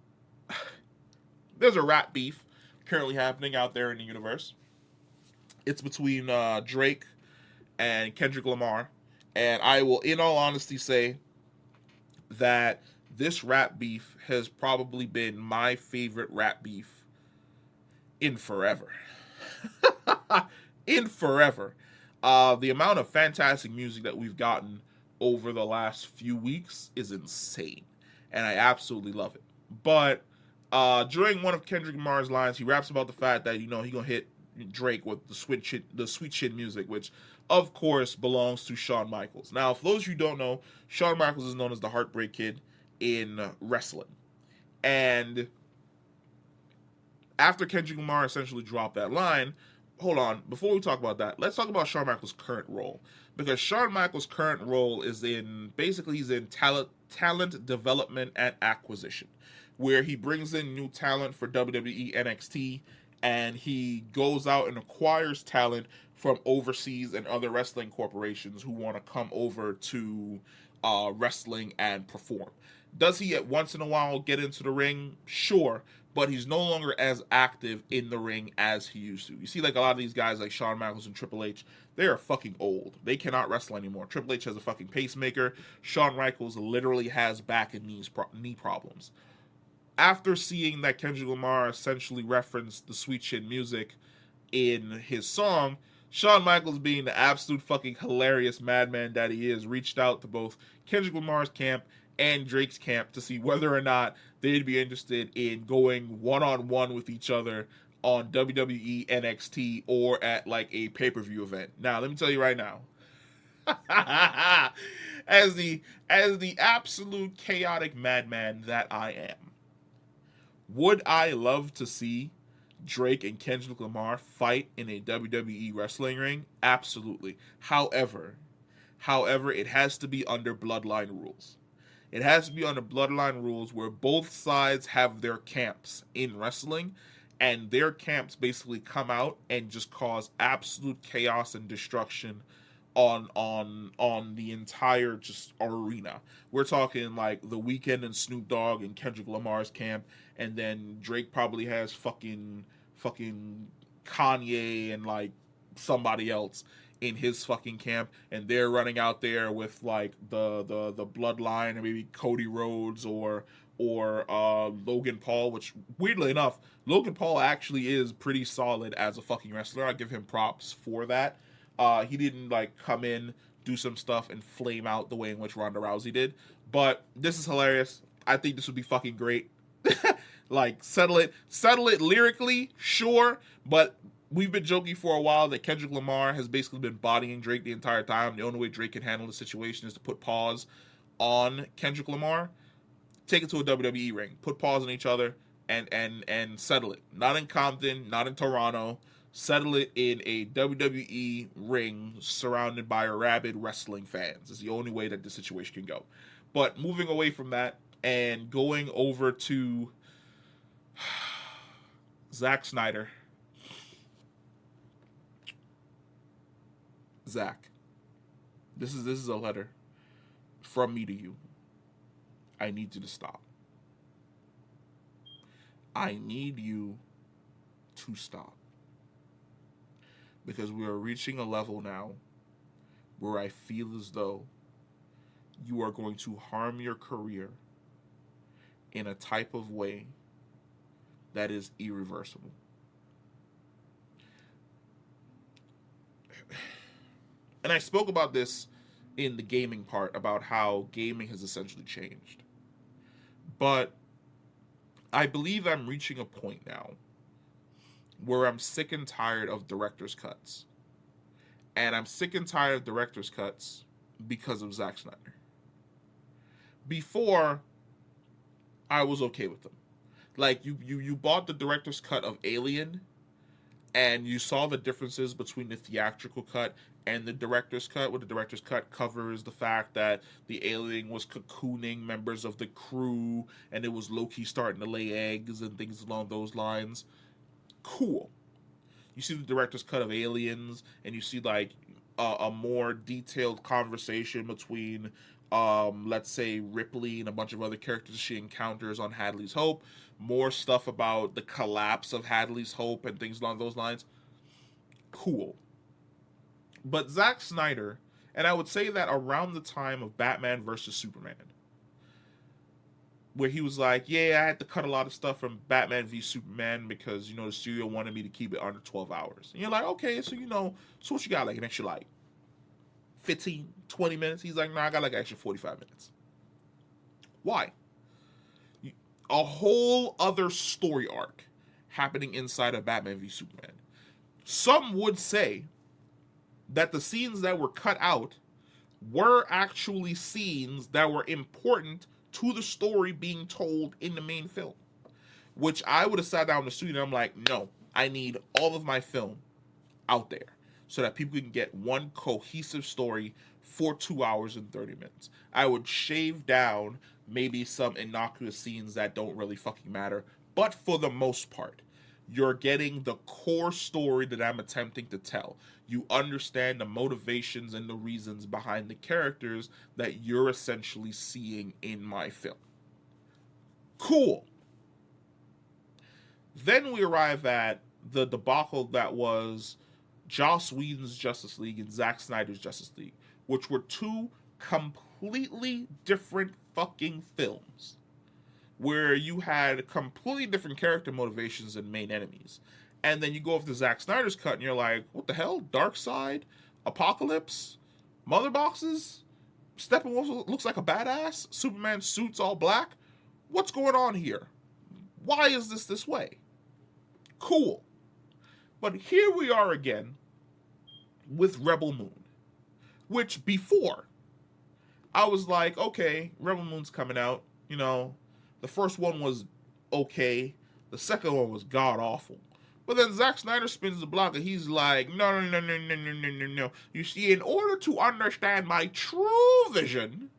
there's a rap beef currently happening out there in the universe. It's between Drake and Kendrick Lamar, and I will, in all honesty, say that this rap beef has probably been my favorite rap beef in forever. in forever. The amount of fantastic music that we've gotten over the last few weeks is insane, and I absolutely love it. But during one of Kendrick Lamar's lines, he raps about the fact that he gonna hit Drake with the sweet shit music, which of course belongs to Shawn Michaels. Now, for those of you who don't know, Shawn Michaels is known as the Heartbreak Kid in wrestling, and after Kendrick Lamar essentially dropped that line, hold on, before we talk about that, let's talk about Shawn Michaels' current role. Because Shawn Michaels' current role is he's in talent development and acquisition, where he brings in new talent for WWE NXT, and he goes out and acquires talent from overseas and other wrestling corporations who want to come over to wrestling and perform. Does he at once in a while get into the ring? Sure, but he's no longer as active in the ring as he used to. You see, like a lot of these guys, like Shawn Michaels and Triple H, they are fucking old. They cannot wrestle anymore. Triple H has a fucking pacemaker. Shawn Michaels literally has back and knee problems. After seeing that Kendrick Lamar essentially referenced the sweet shit music in his song, Shawn Michaels, being the absolute fucking hilarious madman that he is, reached out to both Kendrick Lamar's camp and Drake's camp to see whether or not they'd be interested in going one-on-one with each other on WWE NXT or at like a pay-per-view event. Now, let me tell you right now, as the absolute chaotic madman that I am, would I love to see Drake and Kendrick Lamar fight in a WWE wrestling ring? Absolutely. However, it has to be under bloodline rules. It has to be under bloodline rules where both sides have their camps in wrestling, and their camps basically come out and just cause absolute chaos and destruction on the entire just arena. We're talking like The Weeknd and Snoop Dogg and Kendrick Lamar's camp, and then Drake probably has fucking Kanye and like somebody else in his fucking camp, and they're running out there with like the bloodline, and maybe Cody Rhodes or Logan Paul, which weirdly enough, Logan Paul actually is pretty solid as a fucking wrestler. I give him props for that. He didn't like come in, do some stuff, and flame out the way in which Ronda Rousey did. But this is hilarious. I think this would be fucking great. Like, settle it lyrically, sure, but we've been joking for a while that Kendrick Lamar has basically been bodying Drake the entire time. The only way Drake can handle the situation is to put pause on Kendrick Lamar. Take it to a WWE ring. Put pause on each other and settle it. Not in Compton, not in Toronto. Settle it in a WWE ring surrounded by rabid wrestling fans. Is the only way that this situation can go. But moving away from that and going over to Zack Snyder. Zack, this is a letter from me to you. I need you to stop. I need you to stop. Because we are reaching a level now where I feel as though you are going to harm your career in a type of way that is irreversible. And I spoke about this in the gaming part, about how gaming has essentially changed. But I believe I'm reaching a point now where I'm sick and tired of director's cuts. And I'm sick and tired of director's cuts because of Zack Snyder. Before, I was okay with them. Like, you bought the director's cut of Alien, and you saw the differences between the theatrical cut and the director's cut, where the director's cut covers the fact that the alien was cocooning members of the crew, and it was low-key starting to lay eggs and things along those lines. Cool. You see the director's cut of Aliens, and you see like a more detailed conversation between, let's say, Ripley and a bunch of other characters she encounters on Hadley's Hope. More stuff about the collapse of Hadley's Hope and things along those lines. Cool. But Zack Snyder, and I would say that around the time of Batman versus Superman, where he was like, yeah, I had to cut a lot of stuff from Batman v Superman because, the studio wanted me to keep it under 12 hours. And you're like, okay, so, so what you got, like an extra, like, 15, 20 minutes? He's like, no, I got like an extra 45 minutes. Why? A whole other story arc happening inside of Batman v Superman. Some would say that the scenes that were cut out were actually scenes that were important to the story being told in the main film. Which I would have sat down in the studio and I'm like, no, I need all of my film out there so that people can get one cohesive story for 2 hours and 30 minutes. I would shave down maybe some innocuous scenes that don't really fucking matter, but for the most part, you're getting the core story that I'm attempting to tell. You understand the motivations and the reasons behind the characters that you're essentially seeing in my film. Cool. Then we arrive at the debacle that was Joss Whedon's Justice League and Zack Snyders' Justice League, which were two completely different fucking films, where you had completely different character motivations and main enemies. And then you go off to Zack Snyder's cut and you're like, what the hell? Darkseid? Apocalypse? Mother boxes? Steppenwolf looks like a badass? Superman suits all black? What's going on here? Why is this way? Cool. But here we are again with Rebel Moon, which before I was like, okay, Rebel Moon's coming out. The first one was okay. The second one was god awful. But then Zack Snyder spins the block and he's like, no. You see, in order to understand my true vision,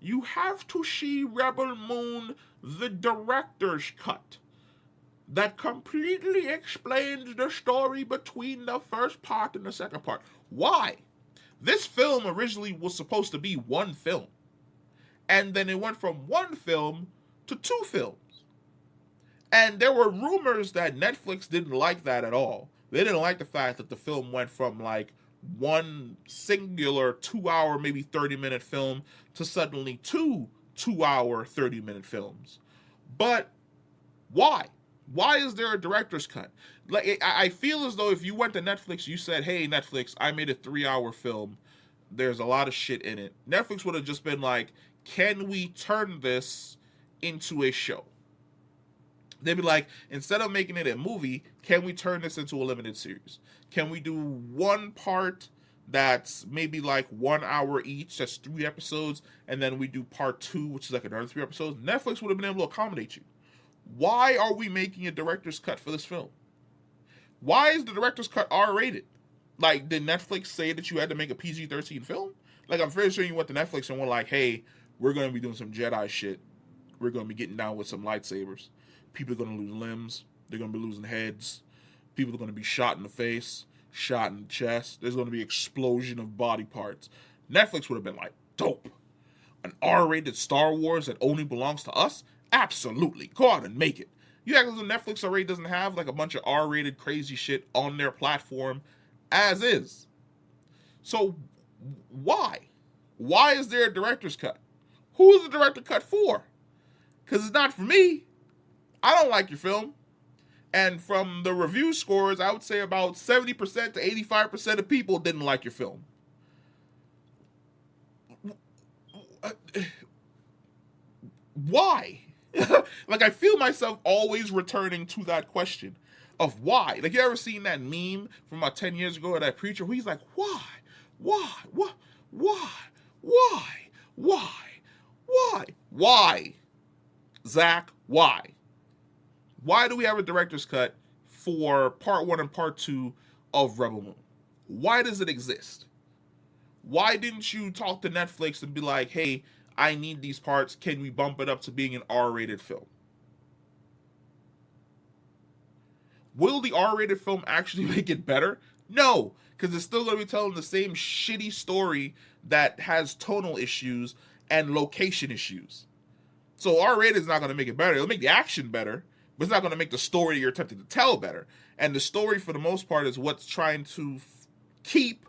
you have to see Rebel Moon, the director's cut, that completely explains the story between the first part and the second part. Why? This film originally was supposed to be one film. And then it went from one film to two films. And there were rumors that Netflix didn't like that at all. They didn't like the fact that the film went from like one singular 2 hour, maybe 30-minute film to suddenly two 2 hour, 30-minute films. But why? Why is there a director's cut? Like, I feel as though if you went to Netflix, you said, hey, Netflix, I made a 3-hour film. There's a lot of shit in it. Netflix would have just been like, can we turn this into a show? They'd be like, instead of making it a movie, can we turn this into a limited series? Can we do one part that's maybe like 1 hour each, that's 3 episodes, and then we do part 2, which is like another 3 episodes? Netflix would have been able to accommodate you. Why are we making a director's cut for this film? Why is the director's cut R-rated? Like, did Netflix say that you had to make a PG-13 film? Like, I'm fairly sure you went to Netflix and were like, hey, we're going to be doing some Jedi shit. We're going to be getting down with some lightsabers. People are going to lose limbs. They're going to be losing heads. People are going to be shot in the face, shot in the chest. There's going to be explosion of body parts. Netflix would have been like, dope. An R-rated Star Wars that only belongs to us? Absolutely. Go out and make it. You act as though Netflix already doesn't have like a bunch of R-rated crazy shit on their platform as is. So why? Why is there a director's cut? Who is the director cut for? Because it's not for me. I don't like your film. And from the review scores, I would say about 70% to 85% of people didn't like your film. Why? Like, I feel myself always returning to that question of why. Like, you ever seen that meme from about 10 years ago of that preacher where he's like, why? Why? What? Why? Why? Why? Why? Why? Zach, why? Why do we have a director's cut for part 1 and part 2 of Rebel Moon? Why does it exist? Why didn't you talk to Netflix and be like, hey, I need these parts. Can we bump it up to being an R-rated film? Will the R-rated film actually make it better? No, because it's still going to be telling the same shitty story that has tonal issues and location issues. So R-rated is not going to make it better. It'll make the action better, but it's not going to make the story you're attempting to tell better. And the story, for the most part, is what's trying to keep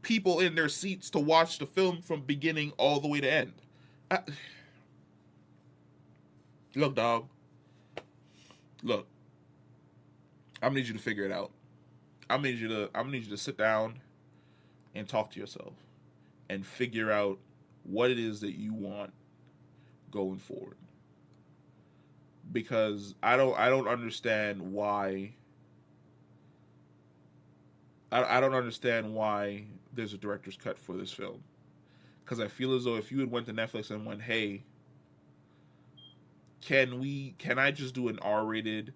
people in their seats to watch the film from beginning all the way to end. Look, dog. Look, I'm gonna need you to figure it out. I'm gonna need you to sit down and talk to yourself and figure out what it is that you want going forward. Because I don't understand why I don't understand why there's a director's cut for this film. Because I feel as though if you had went to Netflix and went, hey, can I just do an R-rated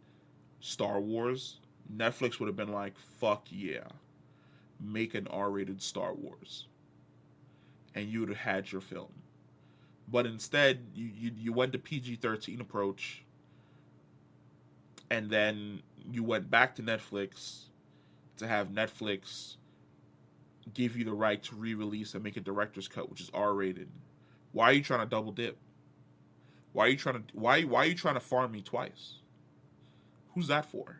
Star Wars? Netflix would have been like, fuck yeah, make an R-rated Star Wars, and you would have had your film. But instead, you went to PG-13 approach, and then you went back to Netflix to have Netflix give you the right to re-release and make a director's cut, which is R-rated. Why are you trying to double dip? Why are you trying to farm me twice? Who's that for?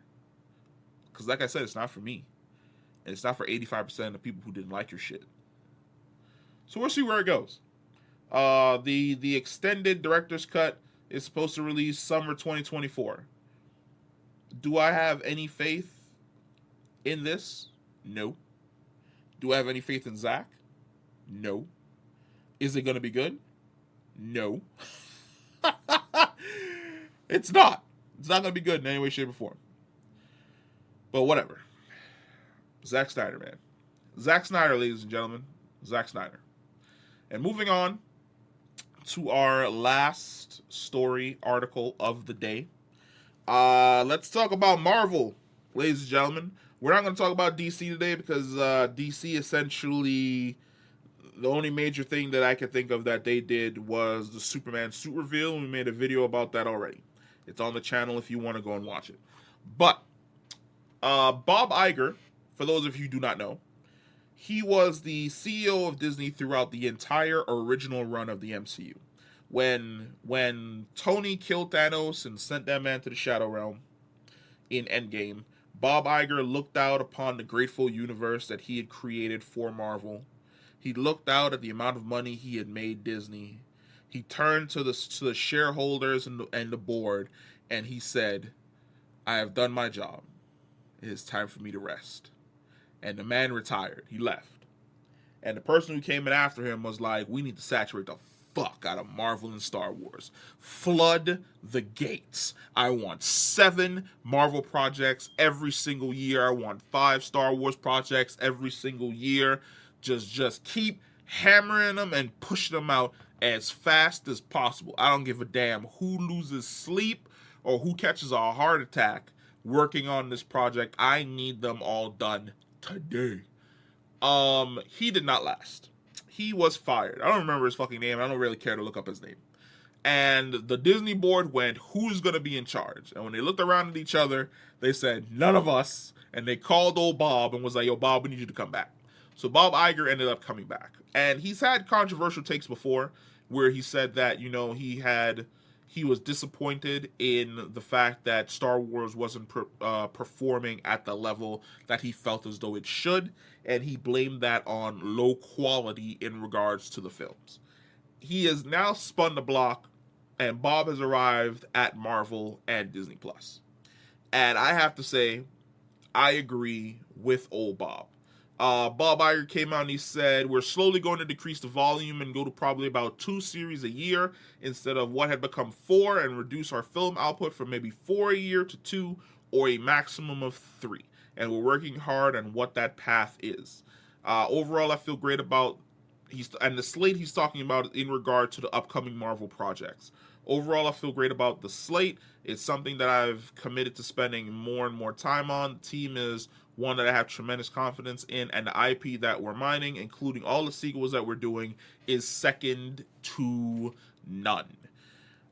Because like I said, it's not for me. And it's not for 85% of the people who didn't like your shit. So we'll see where it goes. The extended director's cut is supposed to release summer 2024. Do I have any faith in this? No. Do I have any faith in Zack? No. Is it going to be good? No. It's not. It's not going to be good in any way, shape, or form. But whatever. Zack Snyder, man. Zack Snyder, ladies and gentlemen. Zack Snyder. And moving on to our last story article of the day. Let's talk about Marvel, ladies and gentlemen. We're not going to talk about DC today because DC essentially, the only major thing that I can think of that they did was the Superman suit reveal. We made a video about that already. It's on the channel if you want to go and watch it. But Bob Iger, for those of you who do not know, he was the CEO of Disney throughout the entire original run of the MCU. When Tony killed Thanos and sent that man to the Shadow Realm in Endgame, Bob Iger looked out upon the grateful universe that he had created for Marvel. He looked out at the amount of money he had made Disney. He turned to the shareholders and the board, and he said, I have done my job. It is time for me to rest. And the man retired. He left. And the person who came in after him was like, we need to saturate the fuck out of Marvel and Star Wars. Flood the gates. I want 7 Marvel projects every single year. I want 5 Star Wars projects every single year. Just keep hammering them and pushing them out as fast as possible. I don't give a damn who loses sleep or who catches a heart attack working on this project. I need them all done today. He did not last. He was fired. I don't remember his fucking name. I don't really care to look up his name. And the Disney board went, who's going to be in charge? And when they looked around at each other, they said, none of us. And they called old Bob and was like, yo, Bob, we need you to come back. So Bob Iger ended up coming back. And he's had controversial takes before where he said that, you know, he was disappointed in the fact that Star Wars wasn't performing at the level that he felt as though it should, and he blamed that on low quality in regards to the films. He has now spun the block, and Bob has arrived at Marvel and Disney Plus. And I have to say, I agree with old Bob. Bob Iger came out and he said, we're slowly going to decrease the volume and go to probably about 2 series a year instead of what had become 4, and reduce our film output from maybe 4 a year to 2 or a maximum of 3. And we're working hard on what that path is. Overall, I feel great about the slate he's talking about in regard to the upcoming Marvel projects. Overall, I feel great about the slate. It's something that I've committed to spending more and more time on. The team is one that I have tremendous confidence in, and the IP that we're mining, including all the sequels that we're doing, is second to none.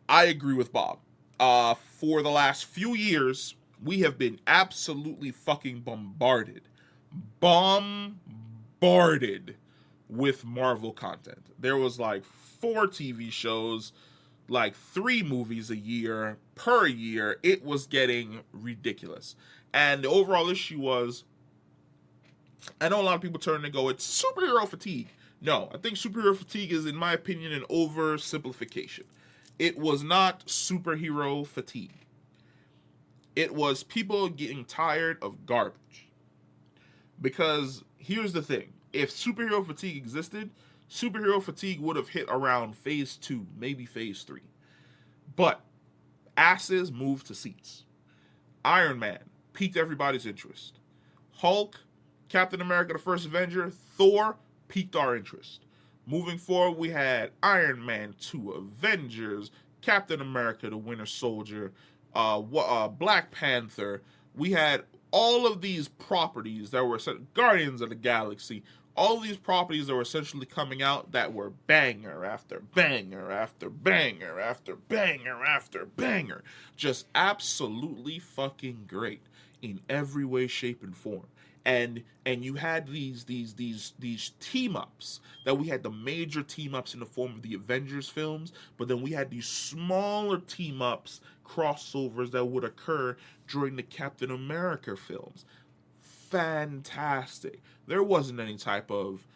I agree with Bob. For the last few years, we have been absolutely fucking bombarded with Marvel content. There was like 4 TV shows, like 3 movies a year per year. It was getting ridiculous. And the overall issue was, I know a lot of people turn and go, it's superhero fatigue. No, I think superhero fatigue is, in my opinion, an oversimplification. It was not superhero fatigue. It was people getting tired of garbage. Because here's the thing. If superhero fatigue existed, superhero fatigue would have hit around phase 2, maybe phase 3. But asses moved to seats. Iron Man piqued everybody's interest. Hulk, Captain America the First Avenger, Thor piqued our interest. Moving forward, we had Iron Man 2, Avengers, Captain America the Winter Soldier, Black Panther. We had all of these properties that were Guardians of the Galaxy. All of these properties that were essentially coming out that were banger after banger after banger after banger after banger. Just absolutely fucking great in every way, shape, and form. And you had these team ups that we had the major team ups in the form of the Avengers films, but then we had these smaller team ups, crossovers that would occur during the Captain America films. Fantastic. There wasn't any type of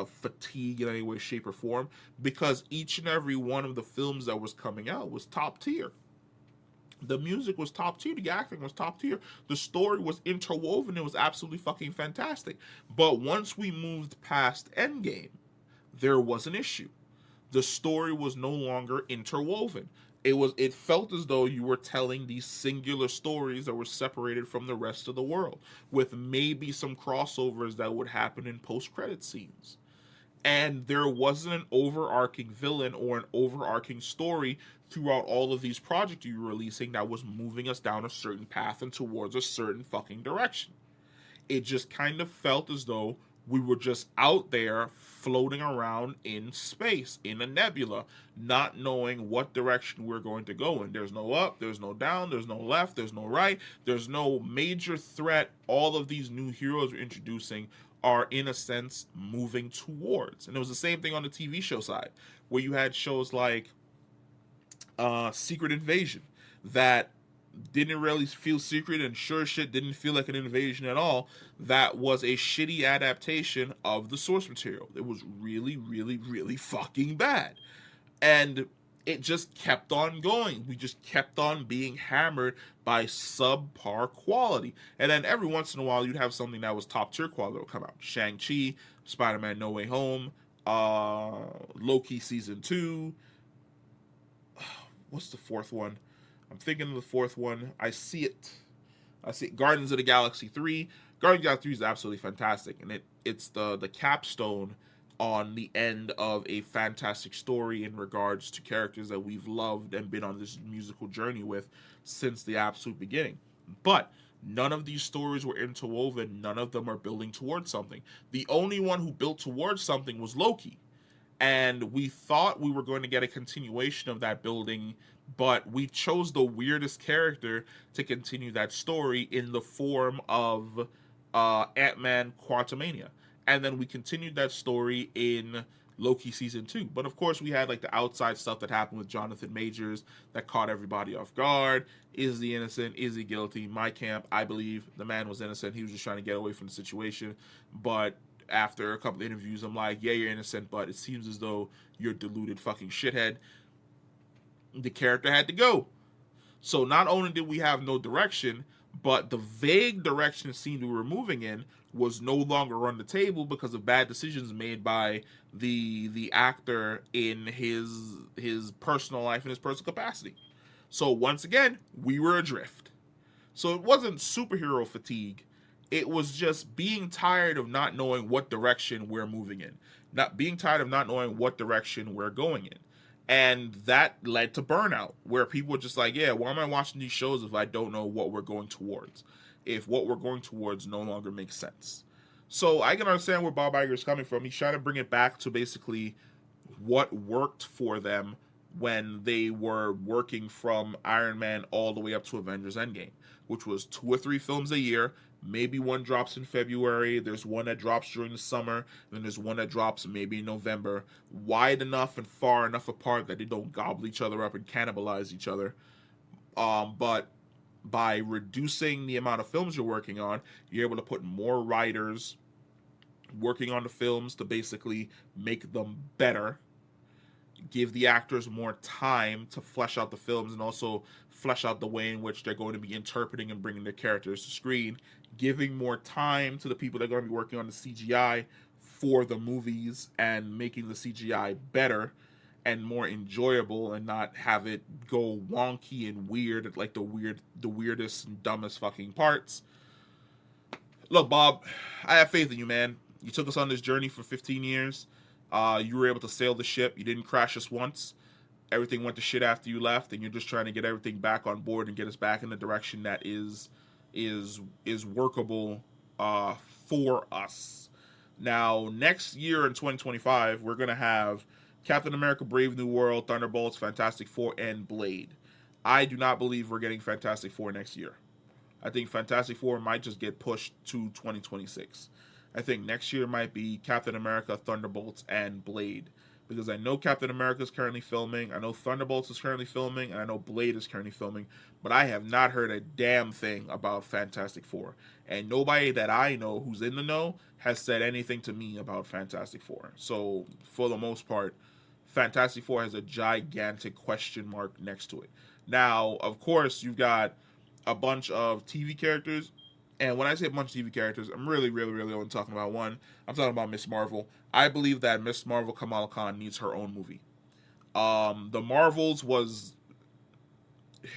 fatigue in any way, shape, or form, because each and every one of the films that was coming out was top tier. The music was top tier. The acting was top tier. The story was interwoven. It was absolutely fucking fantastic. But once we moved past Endgame, there was an issue. The story was no longer interwoven. It felt as though you were telling these singular stories that were separated from the rest of the world, with maybe some crossovers that would happen in post-credit scenes. And there wasn't an overarching villain or an overarching story throughout all of these projects you were releasing that was moving us down a certain path and towards a certain fucking direction. It just kind of felt as though we were just out there floating around in space, in a nebula, not knowing what direction we're going to go in. There's no up, there's no down, there's no left, there's no right, there's no major threat. All of these new heroes we're introducing are, in a sense, moving towards. And it was the same thing on the TV show side, where you had shows like Secret Invasion that didn't really feel secret and sure shit didn't feel like an invasion at all. That was a shitty adaptation of the source material. It was really, really, really fucking bad. And it just kept on going. We just kept on being hammered by subpar quality. And then every once in a while, you'd have something that was top tier quality that would come out. Shang-Chi, Spider-Man No Way Home, Loki Season 2. What's the fourth one? I'm thinking of the fourth one. I see it. Guardians of the Galaxy 3. Guardians of the Galaxy 3 is absolutely fantastic. And it's the capstone on the end of a fantastic story in regards to characters that we've loved and been on this musical journey with since the absolute beginning. But none of these stories were interwoven. None of them are building towards something. The only one who built towards something was Loki. And we thought we were going to get a continuation of that building, but we chose the weirdest character to continue that story in the form of Ant-Man Quantumania. And then we continued that story in Loki Season 2. But of course, we had like the outside stuff that happened with Jonathan Majors that caught everybody off guard. Is he innocent? Is he guilty? My camp, I believe the man was innocent. He was just trying to get away from the situation. But after a couple of interviews, I'm like, yeah, you're innocent, but it seems as though you're a deluded fucking shithead. The character had to go. So not only did we have no direction, but the vague direction it seemed we were moving in was no longer on the table because of bad decisions made by the actor in his personal life and his personal capacity. So once again, we were adrift. So it wasn't superhero fatigue. It was just being tired of not knowing what direction we're moving in. Not being tired of not knowing what direction we're going in. And that led to burnout, where people were just like, yeah, why am I watching these shows if I don't know what we're going towards? If what we're going towards no longer makes sense. So I can understand where Bob Iger is coming from. He's trying to bring it back to basically what worked for them when they were working from Iron Man all the way up to Avengers Endgame, which was 2 or 3 films a year. Maybe one drops in February. There's one that drops during the summer. Then there's one that drops maybe in November. Wide enough and far enough apart that they don't gobble each other up and cannibalize each other. But by reducing the amount of films you're working on, you're able to put more writers working on the films to basically make them better. give the actors more time to flesh out the films and also flesh out the way in which they're going to be interpreting and bringing their characters to screen, giving more time to the people that are going to be working on the CGI for the movies and making the CGI better and more enjoyable and not have it go wonky and weird, like the weirdest and dumbest fucking parts. Look, Bob, I have faith in you, man. You took us on this journey for 15 years. You were able to sail the ship. You didn't crash us once. Everything went to shit after you left, and you're just trying to get everything back on board and get us back in the direction that is workable for us. Now, next year in 2025, we're gonna have Captain America: Brave New World, Thunderbolts, Fantastic Four, and Blade. I do not believe we're getting Fantastic Four next year. I think Fantastic Four might just get pushed to 2026. I think next year might be Captain America, Thunderbolts, and Blade. Because I know Captain America is currently filming, I know Thunderbolts is currently filming, and I know Blade is currently filming, but I have not heard a damn thing about Fantastic Four. And nobody that I know who's in the know has said anything to me about Fantastic Four. So, for the most part, Fantastic Four has a gigantic question mark next to it. Now, of course, you've got a bunch of TV characters. And when I say a bunch of TV characters, I'm really only talking about one. I'm talking about Miss Marvel. I believe that Miss Marvel Kamala Khan needs her own movie. The Marvels was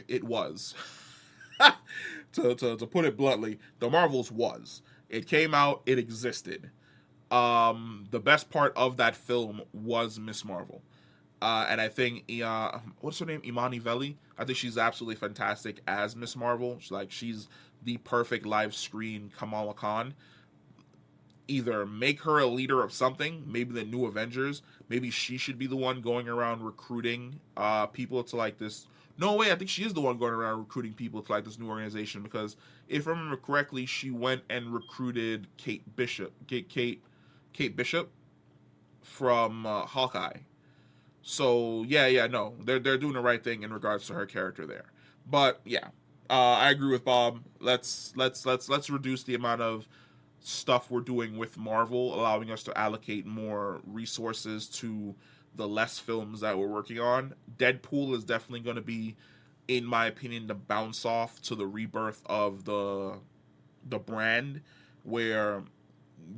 to put it bluntly, the Marvels was. It came out, it existed. The best part of that film was Miss Marvel. And I think, what's her name? Imani Veli. I think she's absolutely fantastic as Miss Marvel. She's the perfect live screen Kamala Khan. Either make her a leader of something, maybe the new Avengers. Maybe she should be the one going around recruiting people to like this. No way, I think she is the one going around recruiting people to like this new organization, because if I remember correctly, she went and recruited Kate Bishop from Hawkeye. So no, they're doing the right thing in regards to her character there. But yeah, I agree with Bob. Let's reduce the amount of stuff we're doing with Marvel, allowing us to allocate more resources to the less films that we're working on. Deadpool is definitely going to be, in my opinion, the bounce off to the rebirth of the brand, where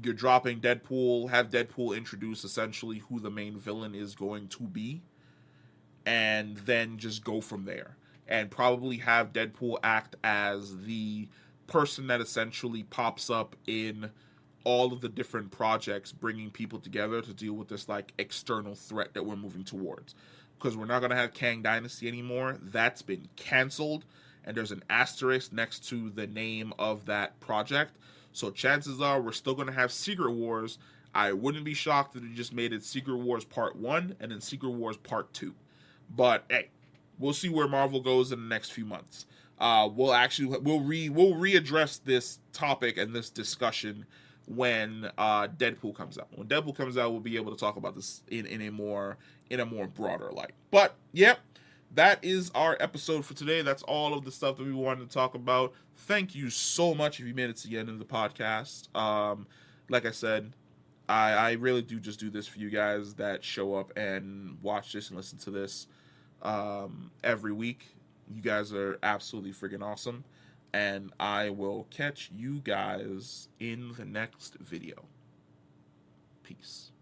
you're dropping Deadpool, have Deadpool introduce essentially who the main villain is going to be, and then just go from there. And probably have Deadpool act as the person that essentially pops up in all of the different projects, bringing people together to deal with this like external threat that we're moving towards. Because we're not going to have Kang Dynasty anymore. That's been canceled, and there's an asterisk next to the name of that project. So chances are we're still going to have Secret Wars. I wouldn't be shocked if they just made it Secret Wars Part 1 and then Secret Wars Part 2. But hey, we'll see where Marvel goes in the next few months. We'll readdress this topic and this discussion when Deadpool comes out. When Deadpool comes out, we'll be able to talk about this in a more broader light. But yep, that is our episode for today. That's all of the stuff that we wanted to talk about. Thank you so much if you made it to the end of the podcast. Like I said, I really do just do this for you guys that show up and watch this and listen to this every week. You guys are absolutely freaking awesome. And I will catch you guys in the next video. Peace.